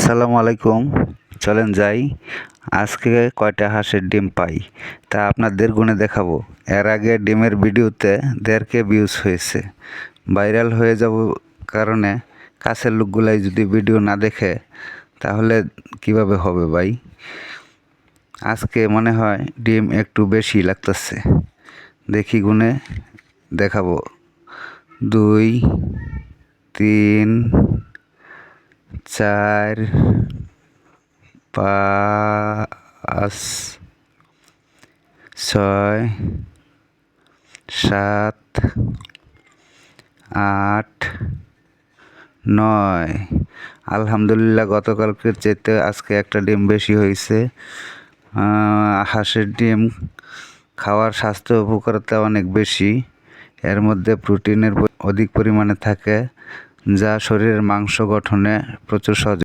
আসসালামু আলাইকুম। চলেন যাই আজকে কয়টা হাঁসের ডিম পাই তা আপনাদের গুণে দেখাবো। এর আগে ডিমের ভিডিওতে 1.5K ভিউজ হয়েছে, ভাইরাল হয়ে যাব কারণে কাছের লোকগুলাই যদি ভিডিও না দেখে তাহলে কিভাবে হবে ভাই। আজকে মনে হয় ডিম একটু বেশি লাগতেছে, দেখি গুণে দেখাবো। 2 3 4 5 6 7 8 9। আলহামদুলিল্লাহ গতকালকের চাইতে আজকে একটা ডিম বেশি হয়েছে। হাঁসের ডিম খাওয়ার স্বাস্থ্য উপকারিতা অনেক বেশি। এর মধ্যে প্রোটিনের অধিক পরিমাণে থাকে, যা শরীরের মাংস গঠনে প্রচুর সহযোগিতা